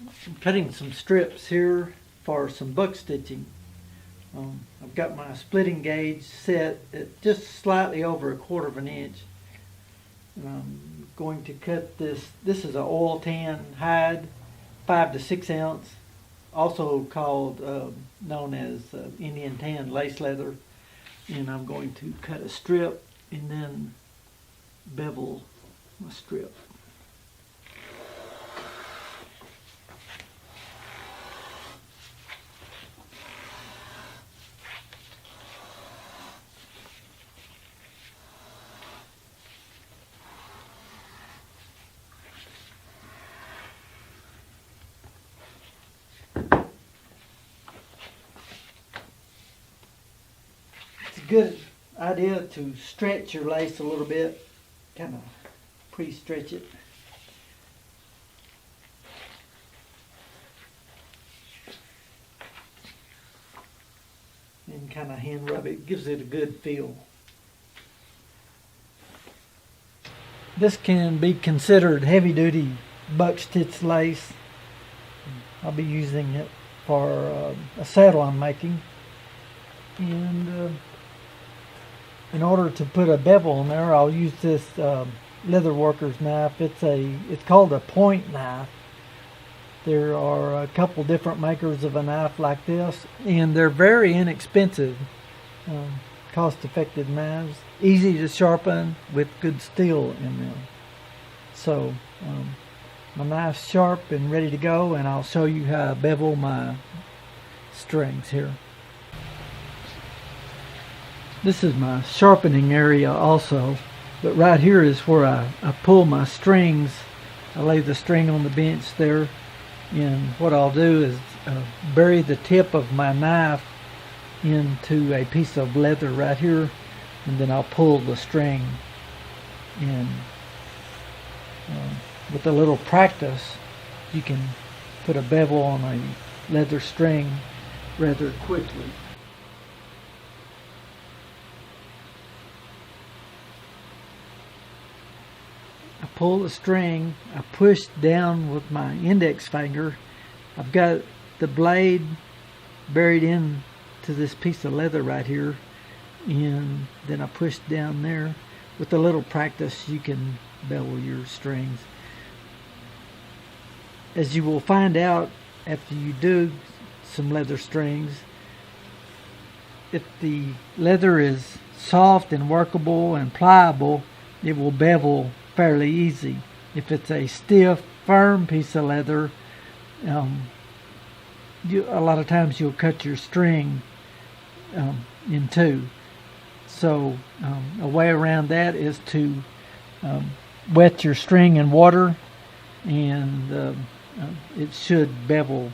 I'm cutting some strips here for some buck stitching. I've got my splitting gauge set at just slightly over 1/4 of an inch. And I'm going to cut this. This is an oil tan Hyde 5 to 6 ounce, also called known as Indian tan lace leather. And I'm going to cut a strip and then bevel my strip. Good idea to stretch your lace a little bit, kind of pre-stretch it. And kind of hand rub it, gives it a good feel. This can be considered heavy duty buck stitch lace. I'll be using it for a saddle I'm making. And in order to put a bevel on there, I'll use this leather worker's knife. It's called a point knife. There are a couple different makers of a knife like this, and they're very inexpensive, cost-effective knives, easy to sharpen with good steel in them. So my knife's sharp and ready to go, and I'll show you how I bevel my strings here. This is my sharpening area also, but right here is where I pull my strings. I lay the string on the bench there, and what I'll do is bury the tip of my knife into a piece of leather right here, and then I'll pull the string. And with a little practice, you can put a bevel on a leather string rather quickly. I pull the string, I push down with my index finger. I've got the blade buried into this piece of leather right here, and then I push down there. With a little practice, you can bevel your strings. As you will find out after you do some leather strings, if the leather is soft and workable and pliable, it will bevel fairly easy. If it's a stiff, firm piece of leather, a lot of times you'll cut your string in two. So a way around that is to wet your string in water, and it should bevel.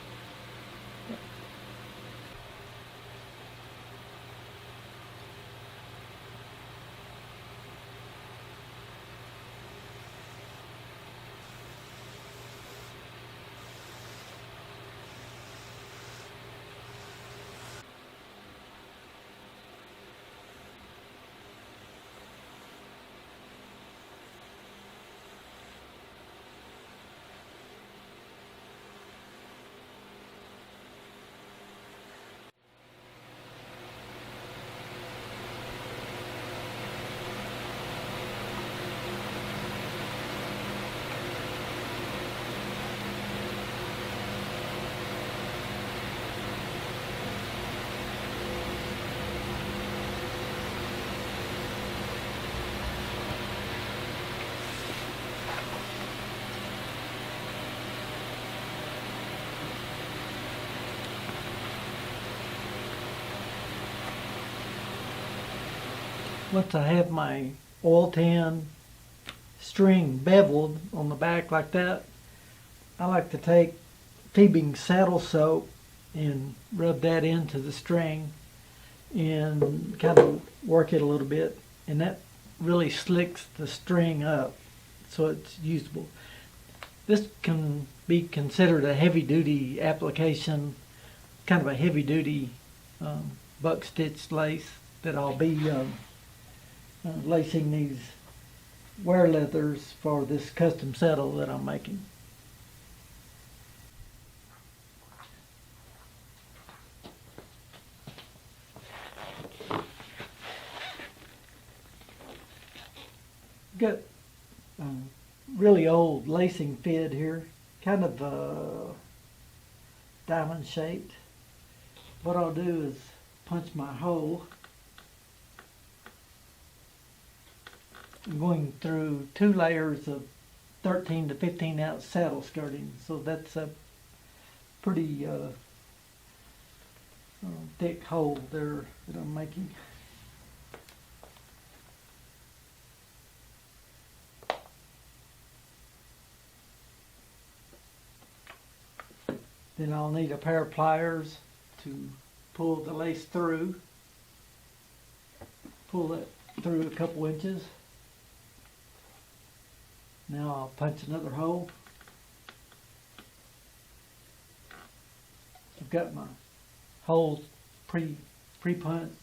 Once I have my oil tan string beveled on the back like that, I like to take Phoebe's saddle soap and rub that into the string and kind of work it a little bit, and that really slicks the string up so it's usable. This can be considered a heavy-duty application, kind of a heavy-duty buck stitch lace that I'll be lacing these wear leathers for this custom saddle that I'm making. got really old lacing fid here, kind of diamond shaped. What I'll do is punch my hole. I'm going through 2 layers of 13 to 15 ounce saddle skirting, so that's a pretty thick hole there that I'm making. Then I'll need a pair of pliers to pull the lace through. Pull it through a couple inches. Now I'll punch another hole. I've got my holes pre-punched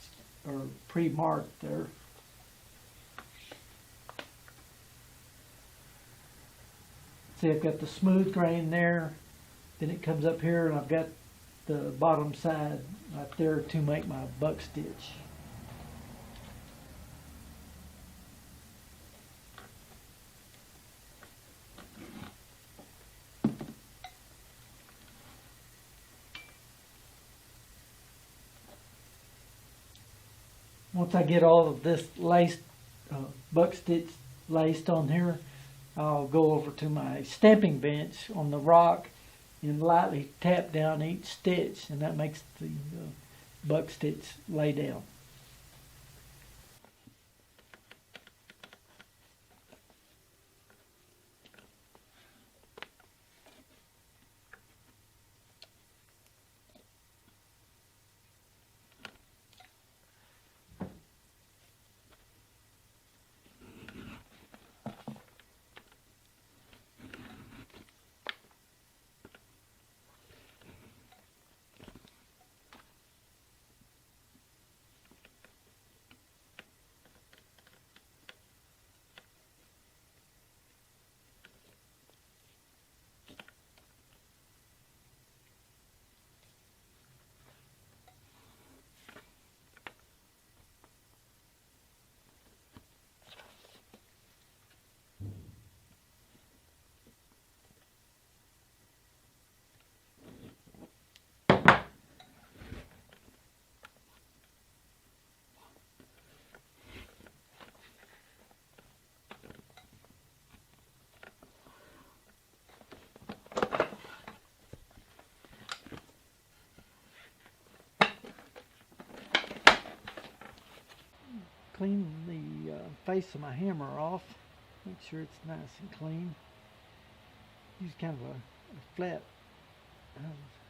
or pre-marked there. See, I've got the smooth grain there. Then it comes up here, and I've got the bottom side right there to make my buck stitch. Once I get all of this laced, buck stitch laced on here, I'll go over to my stamping bench on the rock and lightly tap down each stitch, and that makes the buck stitch lay down. Clean the face of my hammer off. Make sure it's nice and clean. Use kind of a flat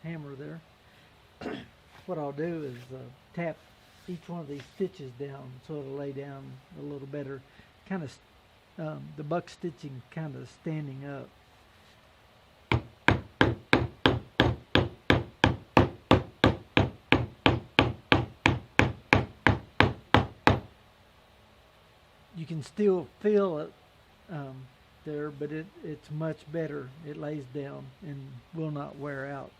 hammer there. What I'll do is tap each one of these stitches down so it'll lay down a little better. Kind of the buck stitching kind of standing up. You can still feel it there, but it's much better. It lays down and will not wear out.